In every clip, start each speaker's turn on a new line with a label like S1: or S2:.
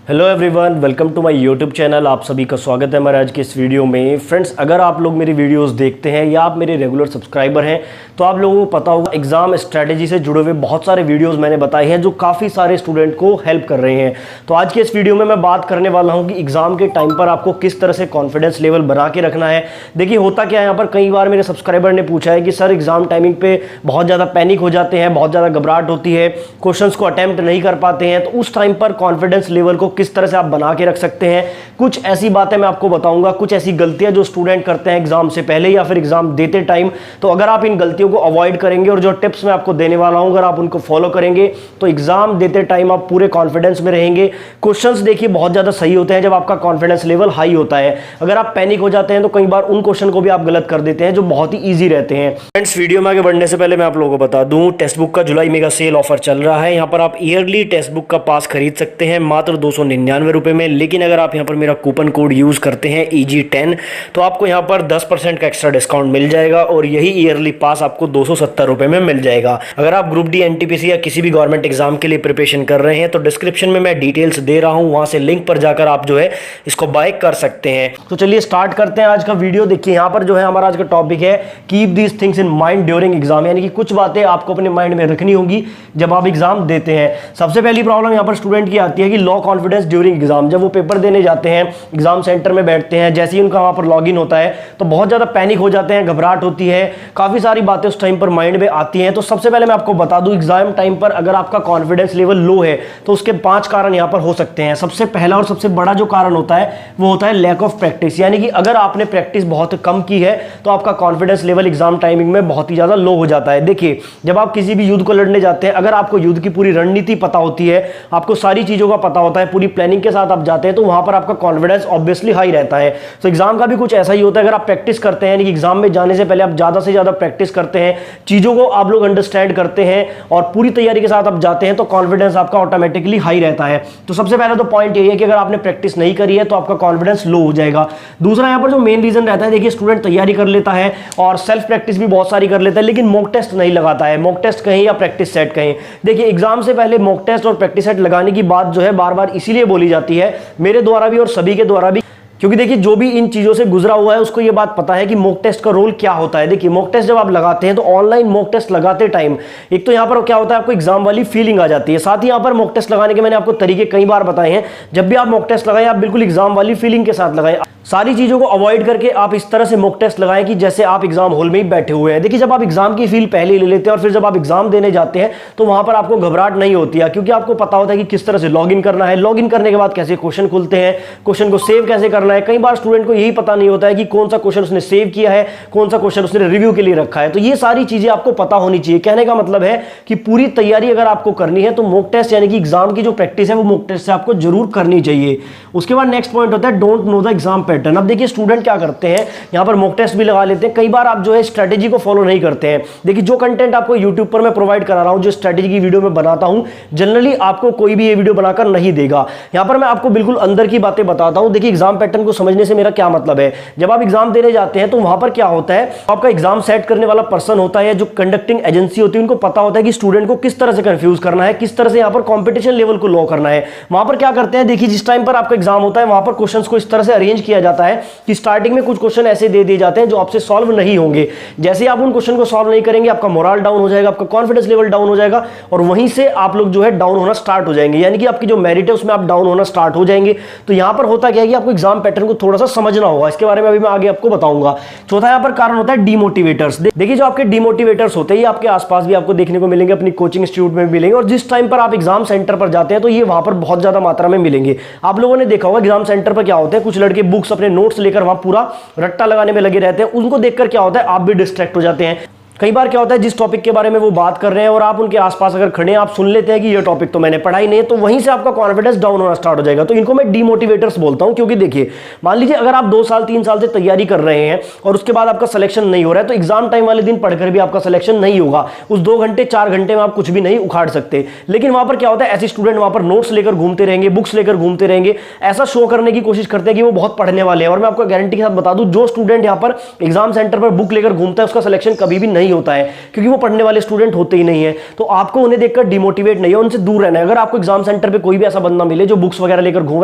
S1: Hello everyone, welcome to my YouTube channel. आप सभी का स्वागत है हमारे आज के इस वीडियो में। फ्रेंड्स, अगर आप लोग मेरी वीडियोस देखते हैं या आप मेरे रेगुलर सब्सक्राइबर हैं तो आप लोगों को पता होगा एग्जाम स्ट्रेटेजी से जुड़े हुए बहुत सारे वीडियोस मैंने बताए हैं जो काफ़ी सारे स्टूडेंट को हेल्प कर रहे हैं। तो आज के इस वीडियो में मैं बात करने वाला हूँ कि एग्जाम के टाइम पर आपको किस तरह से कॉन्फिडेंस लेवल बना के रखना है। देखिए, होता क्या है, यहाँ पर कई बार मेरे सब्सक्राइबर ने पूछा है कि सर एग्जाम टाइमिंग पे बहुत ज़्यादा पैनिक हो जाते हैं, बहुत ज़्यादा घबराहट होती है, क्वेश्चन को अटेम्प्ट नहीं कर पाते हैं। तो उस टाइम पर कॉन्फिडेंस लेवल को किस तरह से आप बना के रख सकते हैं। कुछ ऐसी बातें मैं आपको बताऊंगा, कुछ ऐसी गलतियां जो स्टूडेंट करते हैं एग्जाम से पहले या फिर एग्जाम देते टाइम। तो अगर आप इन गलतियों को अवॉइड करेंगे और जो टिप्स मैं आपको देने वाला हूं अगर आप उनको फॉलो करेंगे तो एग्जाम देते टाइम आप पूरे कॉन्फिडेंस में रहेंगे। क्वेश्चंस देखिए बहुत ज्यादा सही होते हैं जब आपका कॉन्फिडेंस लेवल हाई होता है। अगर आप पैनिक हो जाते हैं तो कई बार उन क्वेश्चन को भी आप गलत कर देते हैं जो बहुत ही ईजी रहते हैं। फ्रेंड्स, वीडियो में आगे बढ़ने से पहले मैं आप लोगों को बता दूं, टेक्स्ट बुक का जुलाई मेगा सेल ऑफर चल रहा है। यहाँ पर आप ईयरली टेक्स्ट बुक का पास खरीद सकते हैं मात्र 299 रुपए में। लेकिन अगर आप यहाँ पर मेरा कूपन कोड यूज करते हैं EG10 तो आपको यहाँ पर 10% का एक्स्ट्रा डिस्काउंट मिल जाएगा और यही ईयरली पास आपको 270 रुपए में मिल जाएगा। अगर आप ग्रुप डी, NTPC या किसी भी गवर्नमेंट एग्जाम के लिए प्रिपरेशन कर रहे हैं तो डिस्क्रिप्शन में मैं डिटेल्स दे रहा हूँ, वहां से लिंक पर जाकर आप जो है इसको बाय कर सकते हैं। तो चलिए स्टार्ट करते हैं आज का वीडियो। देखिए, यहाँ पर जो है हमारा आज का टॉपिक है keep these things in mind during exam, यानी कि कुछ बातें आपको अपने माइंड में रखनी होगी जब आप एग्जाम देते हैं। सबसे पहली प्रॉब्लम यहाँ पर स्टूडेंट की आती है कि लो कॉन्फिडेंस ड्यूरिंग एग्जाम। जब वो पेपर देने जाते हैं, एग्जाम सेंटर में बैठते हैं, जैसे ही उनका वहां पर लॉगिन होता है तो बहुत ज्यादा पैनिक हो जाते हैं, घबराहट होती है, काफी सारी बातें उस टाइम पर माइंड में आती हैं। तो सबसे पहले मैं आपको बता दूं, एग्जाम टाइम पर अगर आपका कॉन्फिडेंस लेवल लो है तो उसके 5 कारण यहां पर हो सकते हैं। सबसे पहला और सबसे बड़ा जो कारण होता है वो होता है लैक ऑफ प्रैक्टिस, यानी कि अगर आपने प्रैक्टिस बहुत कम की है तो आपका कॉन्फिडेंस लेवल एग्जाम टाइमिंग में बहुत ही ज्यादा लो हो जाता है। देखिए, जब आप किसी भी युद्ध को लड़ने जाते हैं, अगर आपको युद्ध की पूरी रणनीति पता होती है, आपको सारी चीजों का पता होता है, पूरी प्लानिंग के साथ आप जाते हैं तो वहां पर आपका कॉन्फिडेंस ऑब्वियसली हाई रहता है। तो एग्जाम का भी कुछ ऐसा ही होता है। अगर आप प्रैक्टिस करते हैं, यानी कि एग्जाम में जाने से पहले आप ज्यादा से ज्यादा प्रैक्टिस करते हैं, चीजों को आप लोग अंडरस्टैंड करते हैं और पूरी तैयारी के साथ आप जाते हैं तो कॉन्फिडेंस आपका ऑटोमेटिकली हाई रहता है। तो सबसे पहले तो पॉइंट यही है कि अगर आपने प्रैक्टिस नहीं करी है तो आपका कॉन्फिडेंस लो हो जाएगा। दूसरा यहां पर जो मेन रीजन रहता है, देखिए स्टूडेंट तैयारी कर लेता है और सेल्फ प्रैक्टिस भी बहुत सारी कर लेता है लेकिन मॉक टेस्ट नहीं लगाता है। मॉक टेस्ट कहीं या प्रैक्टिस सेट कहीं। देखिए, एग्जाम से पहले मॉक टेस्ट और प्रैक्टिस सेट लगाने की बात जो है बार बार इसीलिए बोली जाती है, मेरे द्वारा भी और सभी के द्वारा भी, क्योंकि देखिए जो भी इन चीजों से गुजरा हुआ है उसको ये बात पता है कि मॉक टेस्ट का रोल क्या होता है। देखिए, मॉक टेस्ट जब आप लगाते हैं तो ऑनलाइन मॉक टेस्ट लगाते टाइम एक तो यहां पर क्या होता है, आपको एग्जाम वाली फीलिंग आ जाती है। साथ ही यहां पर मॉक टेस्ट लगाने के मैंने आपको तरीके कई बार बताए हैं। जब भी आप मॉक टेस्ट लगाएं आप बिल्कुल एग्जाम वाली फीलिंग के साथ लगाएं, सारी चीजों को अवॉइड करके आप इस तरह से मॉक टेस्ट लगाएं कि जैसे आप एग्जाम हॉल में ही बैठे हुए हैं। देखिए, जब आप एग्जाम की फील पहले ले लेते हैं और फिर जब आप एग्जाम देने जाते हैं तो वहां पर आपको घबराहट नहीं होती है, क्योंकि आपको पता होता है कि किस तरह से लॉगिन करना है, लॉगिन करने के बाद कैसे क्वेश्चन खुलते हैं, क्वेश्चन को सेव कैसे करना है। कई बार स्टूडेंट को यही पता नहीं होता है कि कौन सा क्वेश्चन उसने सेव किया है, कौन सा क्वेश्चन उसने रिव्यू के लिए रखा है। तो ये सारी चीजें आपको पता होनी चाहिए। कहने का मतलब है कि पूरी तैयारी अगर आपको करनी है तो मॉक टेस्ट यानी कि एग्जाम की जो प्रैक्टिस है वो मॉक टेस्ट से आपको जरूर करनी चाहिए। उसके बाद नेक्स्ट पॉइंट होता है don't know the exam pattern. अब देखिए, स्टूडेंट क्या करते हैं, यहां पर मॉक टेस्ट भी लगा लेते हैं, कई बार आप जो है स्ट्रेटेजी को फॉलो नहीं करते हैं। देखिए, जो कंटेंट आपको यूट्यूब पर मैं प्रोवाइड करा रहा हूं, जो स्ट्रेटेजी की वीडियो में बनाता हूं, जनरली आपको कोई भी ये वीडियो बनाकर नहीं देगा। यहां पर मैं आपको बिल्कुल अंदर की बातें बताता हूं। देखिए, एग्जाम पैटर्न को समझने से मेरा क्या मतलब है, जब आप एग्जाम देने जाते हैं तो वहां पर क्या होता है, आपका एग्जाम सेट करने वाला पर्सन होता है, जो कंडक्टिंग एजेंसी होती है, उनको पता होता है कि स्टूडेंट को किस तरह से कंफ्यूज करना है, किस तरह से यहां पर कंपटीशन लेवल को लो करना है। वहां पर क्या करते हैं, देखिए जिस टाइम पर आपका एग्जाम होता है वहां पर क्वेश्चंस को इस तरह से अरेंज किया जाता है कि स्टार्टिंग में कुछ क्वेश्चन ऐसे दे दिए जाते हैं जो आपसे सॉल्व नहीं होंगे। जैसे ही आप उन क्वेश्चन को सॉल्व नहीं करेंगे आपका मोरल डाउन हो जाएगा, आपका कॉन्फिडेंस लेवल डाउन हो जाएगा और वहीं से आप लोग जो है डाउन होना स्टार्ट हो जाएंगे, यानी कि आपकी जो मेरिट है उसमें आप डाउन होना स्टार्ट हो जाएंगे। तो यहां पर होता क्या है कि आपको एग्जाम पैटर्न को थोड़ा सा समझना होगा, इसके बारे में अभी मैं आगे आपको बताऊंगा। चौथा यहां पर कारण होता है डीमोटिवेटर्स। देखिए, जो आपके डीमोटिवेटर्स होते हैं ये आपके आसपास भी आपको देखने को मिलेंगे, अपनी कोचिंग इंस्टीट्यूट में मिलेंगे और जिस टाइम पर आप एग्जाम सेंटर पर जाते हैं तो ये वहां पर बहुत ज्यादा मात्रा में मिलेंगे। आप लोगों ने देखा होगा एग्जाम सेंटर पर क्या होता है, कुछ लड़के बुक्स अपने नोट्स लेकर वहां पूरा रट्टा लगाने में लगे रहते हैं। उनको देखकर क्या होता है, आप भी डिस्ट्रैक्ट हो जाते हैं। कई बार क्या होता है, जिस टॉपिक के बारे में वो बात कर रहे हैं और आप उनके आसपास अगर खड़े हैं, आप सुन लेते हैं कि ये टॉपिक तो मैंने पढ़ा ही नहीं है, तो वहीं से आपका कॉन्फिडेंस डाउन होना स्टार्ट हो जाएगा। तो इनको मैं डीमोटिवेटर्स बोलता हूं, क्योंकि देखिए मान लीजिए अगर आप 2 साल 3 साल से तैयारी कर रहे हैं और उसके बाद आपका सिलेक्शन नहीं हो रहा है तो एग्जाम टाइम वाले दिन पढ़कर भी आपका सिलेक्शन नहीं होगा। उस 2 घंटे 4 घंटे में आप कुछ भी नहीं उखाड़ सकते। लेकिन वहां पर क्या होता है, ऐसे स्टूडेंट वहां पर नोट्स लेकर घूमते रहेंगे, बुक्स लेकर घूमते रहेंगे, ऐसा शो करने की कोशिश करते हैं कि वो बहुत पढ़ने वाले हैं। और मैं आपको गारंटी के साथ बता दूं, जो स्टूडेंट यहां पर एग्जाम सेंटर पर बुक लेकर घूमता है उसका सिलेक्शन कभी भी नहीं नहीं होता है, क्योंकि वो पढ़ने वाले स्टूडेंट होते ही नहीं है। तो आपको उन्हें देखकर डिमोटिवेट नहीं है, उनसे दूर रहना है। अगर आपको एग्जाम सेंटर पे कोई भी ऐसा बंदा मिले जो बुक्स वगैरह लेकर घूम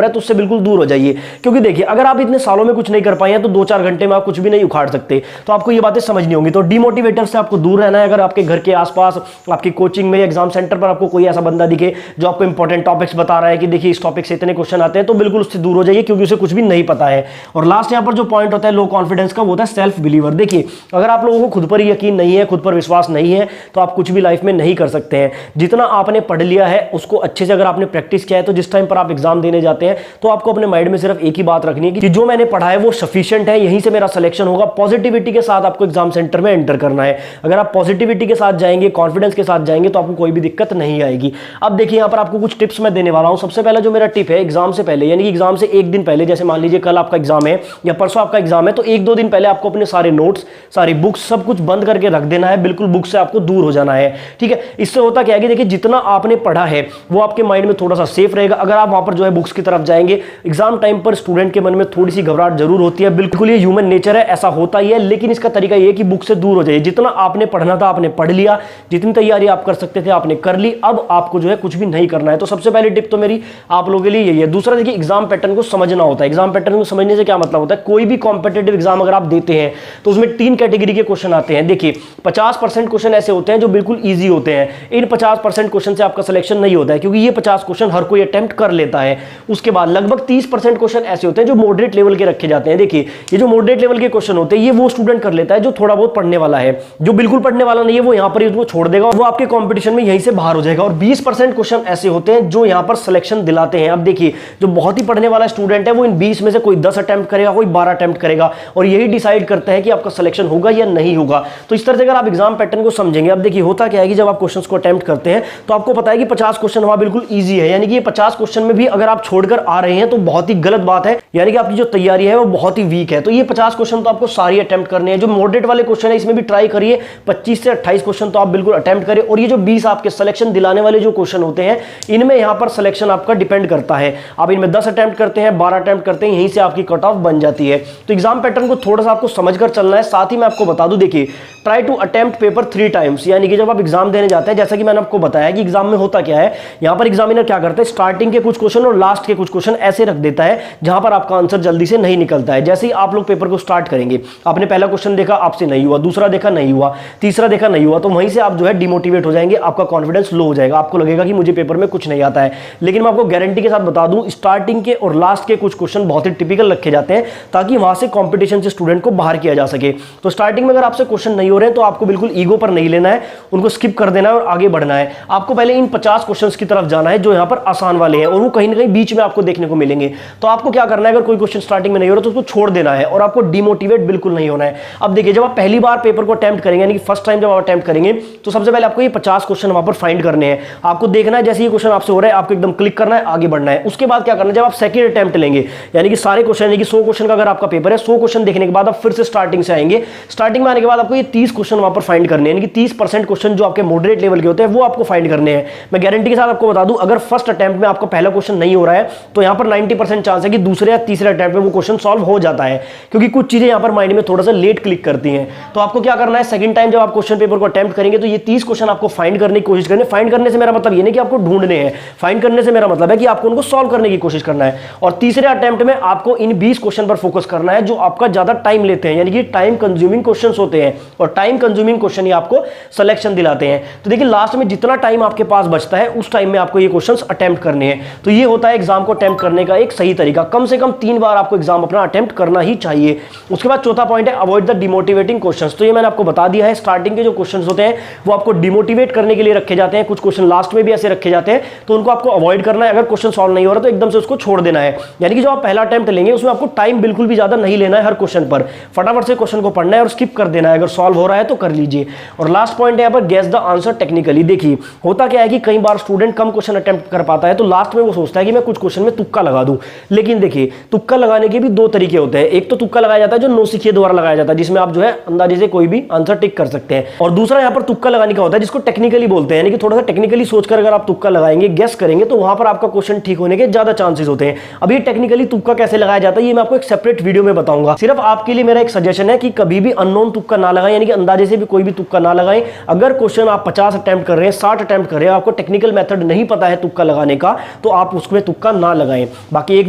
S1: रहा है तो उससे बिल्कुल दूर हो जाइए, क्योंकि देखिए अगर आप इतने सालों में कुछ नहीं कर पाए हैं तो 2-4 घंटे में आप कुछ भी नहीं उखाड़ सकते। तो आपको ये बातें समझनी होंगी। तो डिमोटिवेटर से आपको दूर रहना है। अगर आपके घर के आसपास, आपकी कोचिंग में, एग्जाम सेंटर पर आपको कोई ऐसा बंदा दिखे जो आपको इंपॉर्टेंट टॉपिक्स बता रहा है कि देखिए इस टॉपिक से इतने क्वेश्चन आते हैं, तो बिल्कुल उससे दूर हो जाइए, क्योंकि उसे कुछ भी नहीं पता है। और लास्ट यहाँ पर जो पॉइंट होता है लो कॉन्फिडेंस का, वो होता है सेल्फ बिलीवर। देखिए अगर आप लोगों को खुद पर यकीन नहीं है, खुद पर विश्वास नहीं है, तो आप कुछ भी लाइफ में नहीं कर सकते हैं। जितना आपने पढ़ लिया है उसको अच्छे से अगर आपने प्रैक्टिस किया है, तो जिस टाइम पर आप एग्जाम देने जाते हैं तो आपको अपने माइंड में सिर्फ एक ही बात रखनी है कि जो मैंने पढ़ा है वो सफिशिएंट है, यहीं से मेरा सिलेक्शन होगा। पॉजिटिविटी के साथ आपको एग्जाम सेंटर में एंटर करना है। अगर आप पॉजिटिविटी के साथ जाएंगे, कॉन्फिडेंस के साथ जाएंगे, तो आपको कोई भी दिक्कत नहीं आएगी। अब देखिए यहाँ पर आपको कुछ टिप्स मैं देने वाला हूं। सबसे पहला जो मेरा टिप है, एग्जाम से पहले, यानी कि एग्जाम से एक दिन पहले, जैसे मान लीजिए कल आपका एग्जाम है या परसों आपका एग्जाम है, तो 1-2 दिन पहले आपको अपने सारे नोट्स, सारी बुक्स, सब कुछ बंद करके रख देना है। बिल्कुल बुक से आपको दूर हो जाना है, ठीक है। इससे होता क्या है कि देखिए जितना आपने पढ़ा है वो आपके माइंड में थोड़ा सा सेफ रहेगा। अगर आप वहां पर जो है बुक्स की तरफ जाएंगे, एग्जाम टाइम पर स्टूडेंट के मन में थोड़ी सी घबराहट जरूर होती है, बिल्कुल ये ह्यूमन नेचर है, ऐसा होता ही है। लेकिन इसका तरीका ये है कि बुक से दूर हो जाइए। जितना आपने पढ़ना था आपने पढ़ लिया, जितनी तैयारी आप कर सकते थे आपने कर ली, अब आपको जो है कुछ भी नहीं करना है। तो सबसे पहली टिप तो मेरी आप लोगों के लिए यही है। दूसरा देखिए एग्जाम पैटर्न को समझना होता है। एग्जाम पैटर्न को समझने से क्या मतलब होता है, कोई भी कॉम्पिटिटिव एग्जाम अगर आप देते हैं तो उसमें 3 कैटेगरी के क्वेश्चन आते हैं। देखिए 50% क्वेश्चन ऐसे होते हैं जो बिल्कुल ईजी होते हैं। इन 50% क्वेश्चन से आपका सिलेक्शन नहीं होता है, क्योंकि ये 50 क्वेश्चन हर कोई अटेम्प्ट कर लेता है। उसके बाद लगभग 30% क्वेश्चन ऐसे होते हैं जो मॉडरेट लेवल के रखे जाते हैं। देखिए ये जो मॉडरेट लेवल के क्वेश्चन होते हैं ये वो स्टूडेंट कर लेता है जो थोड़ा बहुत पढ़ने वाला है। जो बिल्कुल पढ़ने वाला नहीं है वो यहां पर उसको छोड़ देगा, वो आपके कंपटीशन में यहीं से बाहर हो जाएगा। और 20% क्वेश्चन ऐसे होते हैं जो यहां पर सिलेक्शन दिलाते हैं। अब देखिए जो बहुत ही पढ़ने वाला स्टूडेंट है वो इन 20 में से कोई 10 अटेम्प्ट करेगा, कोई 12 अटेम्प्ट करेगा, और यही डिसाइड करता है कि आपका सिलेक्शन होगा या नहीं होगा। तो इस तरह से अगर आप एग्जाम पैटर्न को समझेंगे, अब देखिए होता क्या है कि जब आप क्वेश्चंस को अटेम्प्ट करते हैं तो आपको पता है कि 50 क्वेश्चन वहां बिल्कुल ईजी है, यानी कि ये 50 क्वेश्चन में भी अगर आप छोड़कर आ रहे हैं तो बहुत ही गलत बात है, यानी कि आपकी जो तैयारी है वो बहुत ही वीक है। तो ये 50 क्वेश्चन तो आपको सारी अटेम्प्ट करने हैं। जो मॉडरेट वाले क्वेश्चन है इसमें भी ट्राई करिए, 25 से 28 क्वेश्चन तो आप बिल्कुल अटेम्प्ट करें। और ये जो 20 आपके सिलेक्शन दिलाने वाले जो क्वेश्चन होते हैं, इनमें यहां पर सिलेक्शन आपका डिपेंड करता है। आप इनमें 10 अटेम्प्ट करते हैं, 12 अटेम्प्ट करते हैं, यहीं से आपकी कट ऑफ बन जाती है। तो एग्जाम पैटर्न को थोड़ा सा आपको समझकर चलना है। साथ ही मैं आपको बता दूं, देखिए try to attempt paper 3 times, यानी कि जब आप एग्जाम देने जाते हैं, जैसा कि मैंने आपको बताया कि एग्जाम में होता क्या है, यहां पर एग्जामिनर क्या करता है, स्टार्टिंग के कुछ क्वेश्चन और लास्ट के कुछ क्वेश्चन ऐसे रख देता है जहां पर आपका आंसर जल्दी से नहीं निकलता है। जैसे ही आप लोग पेपर को स्टार्ट करेंगे, आपने पहला क्वेश्चन देखा, आपसे नहीं हुआ, दूसरा देखा नहीं हुआ, तीसरा देखा नहीं हुआ, तो वहीं से आप जो है डिमोटिवेट हो जाएंगे, आपका कॉन्फिडेंस लो हो जाएगा, आपको लगेगा कि मुझे पेपर में कुछ नहीं आता है। लेकिन मैं आपको गारंटी के साथ बता दूं, स्टार्टिंग के और लास्ट के कुछ क्वेश्चन बहुत ही टिपिकल रखे जाते हैं ताकि वहां से कंपटीशन से स्टूडेंट को बाहर किया जा सके। तो स्टार्टिंग में अगर आपसे क्वेश्चन नहीं हो रहे हैं तो आपको बिल्कुल ईगो पर नहीं लेना है, उनको स्किप कर देना है और आगे बढ़ना है। आपको पहले इन 50 क्वेश्चंस की तरफ जाना है जो यहां पर आसान वाले हैं, और वो कहीं ना कहीं बीच में आपको देखने को मिलेंगे। तो आपको क्या करना है, अगर कोई क्वेश्चन स्टार्टिंग में नहीं हो रहा तो उसको छोड़ देना है और आपको डिमोटिवेट बिल्कुल नहीं होना है। अब देखिए जब आप पहली बार पेपर को अटेम्प्ट करेंगे, यानी कि फर्स्ट टाइम जब आप अटेम्प्ट करेंगे, तो सबसे पहले आपको ये 50 क्वेश्चन वहां पर फाइंड करने हैं। आपको देखना है जैसे ये क्वेश्चन आपसे हो रहा है आपको एकदम क्लिक करना है, आगे बढ़ना है। उसके बाद क्या करना है, जब आप सेकंड अटेम्प्ट लेंगे, यानी कि सारे क्वेश्चन, यानी कि 100 क्वेश्चन का अगर आपका पेपर है, 100 क्वेश्चन देखने के बाद आप फिर से स्टार्टिंग से आएंगे। स्टार्टिंग में आने के बाद आपको ये 30 क्वेश्चन वहां पर फाइंड करने हैं, यानी कि 30% क्वेश्चन जो आपके मॉडरेट लेवल के होते हैं वो आपको फाइंड करने हैं। मैं गारंटी के साथ आपको बता दूं, अगर फर्स्ट अटेम्प्ट में आपका पहला क्वेश्चन नहीं हो रहा है तो यहां पर 90% चांस है कि दूसरे या तीसरे अटेम्प्ट में वो क्वेश्चन सॉल्व हो जाता है, क्योंकि कुछ चीजें यहां पर माइंड में थोड़ा सा लेट क्लिक करती हैं। तो आपको क्या करना है, सेकंड टाइम जब आप क्वेश्चन पेपर को अटेम्प्ट करेंगे तो ये 30 क्वेश्चन आपको फाइंड करने की कोशिश करनी। फाइंड करने से मेरा मतलब ये नहीं कि आपको ढूंढने हैं, फाइंड करने से मेरा मतलब है कि आपको उनको सॉल्व करने की कोशिश करना है। और तीसरे अटेम्प्ट में आपको इन 20 क्वेश्चन पर फोकस करना है जो आपका ज्यादा टाइम लेते हैं, यानी कि टाइम कंज्यूमिंग क्वेश्चंस होते हैं, और टाइम कंज्यूमिंग क्वेश्चन ही आपको सिलेक्शन दिलाते हैं। तो देखिए लास्ट में जितना टाइम आपके पास बचता है उस टाइम में आपको ये क्वेश्चंस अटेम्प्ट करने हैं। तो ये होता है एग्जाम को अटेम्प्ट करने का एक सही तरीका। कम से कम 3 बार आपको एग्जाम अपना अटेम्प्ट करना ही चाहिए। उसके बाद चौथा पॉइंट है अवॉइड द डिमोटिवेटिंग क्वेश्चंस। तो ये मैंने आपको बता दिया है, स्टार्टिंग के जो क्वेश्चंस होते हैं वो आपको डिमोटिवेट करने के लिए रखे जाते हैं। कुछ क्वेश्चन लास्ट में भी ऐसे रखे जाते हैं, तो उनको आपको अवॉइड करना है। अगर क्वेश्चन सॉल्व नहीं हो रहा तो एकदम से उसको छोड़ देना है। यानी कि जो आप पहला अटेम्प्ट लेंगे उसमें आपको टाइम बिल्कुल भी ज्यादा नहीं लेना है हर क्वेश्चन पर, फटाफट से क्वेश्चन को पढ़ना है और स्किप कर देना है। अगर सॉल्व हो रहा है तो कर लीजिए। और लास्ट पॉइंट है यहाँ पर गेस द आंसर टेक्निकली। देखिए होता क्या है कि कई बार स्टूडेंट कम क्वेश्चन अटेम्प्ट कर पाता है तो लास्ट में वो सोचता है कि मैं कुछ क्वेश्चन में तुक्का लगा दूं। लेकिन देखिए तुक्का लगाने के भी 2 तरीके होते हैं। एक तो तुक्का लगाया जाता है जो नौसिखिए द्वारा लगाया जाता है, जिसमें आप जो है अंदाजे से कोई भी आंसर टिक कर सकते हैं। और दूसरा यहाँ पर तुक्का लगाने का होता है जिसको टेक्निकली बोलते हैं, यानी कि थोड़ा सा टेक्निकली सोचकर अगर आप तुक्का लगाएंगे, गेस करेंगे, तो वहां पर आपका क्वेश्चन ठीक होने के ज्यादा चांसेस होते हैं। अब ये टेक्निकली तुक्का कैसे लगाया जाता है ये मैं आपको एक सेपरेट वीडियो में बताऊंगा। सिर्फ आपके लिए मेरा एक सजेशन है कि कभी भी अननोन तुक्का ना लगाएं, यानी कि अंदाजे से भी कोई भी तुक्का ना लगाएं। अगर क्वेश्चन आप 50 अटेम्प्ट कर रहे हैं, 60 अटेम्प्ट कर रहे हैं, आपको टेक्निकल मेथड नहीं पता है तुक्का लगाने का, तो आप उसमें तुक्का ना लगाएं। बाकी एक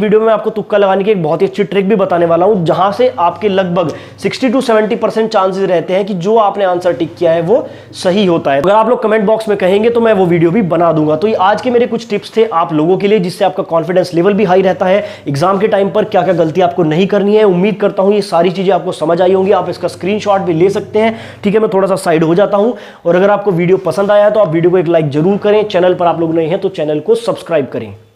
S1: वीडियो में आपको तुक्का लगाने की एक बहुत ही अच्छी ट्रिक भी बताने वाला हूं, जहां से आपके लगभग 60 to 70% चांसेस रहते हैं कि जो आपने आंसर टिक किया है वो सही होता है। अगर आप लोग कमेंट बॉक्स में कहेंगे तो मैं वो वीडियो भी बना दूंगा। तो ये आज के मेरे कुछ टिप्स थे आप लोगों के लिए, जिससे आपका कॉन्फिडेंस लेवल भी हाई रहता है। एग्जाम के टाइम पर क्या क्या गलती आपको नहीं करनी है, उम्मीद करता हूं ये सारी चीजें आपको समझ आई होंगी। आप इसका स्क्रीनशॉट भी ले सकते हैं। ठीक है, मैं थोड़ा सा साइड हो जाता हूं। और अगर आपको वीडियो पसंद आया तो आप वीडियो को एक लाइक जरूर करें। चैनल पर आप लोग नए हैं तो चैनल को सब्सक्राइब करें।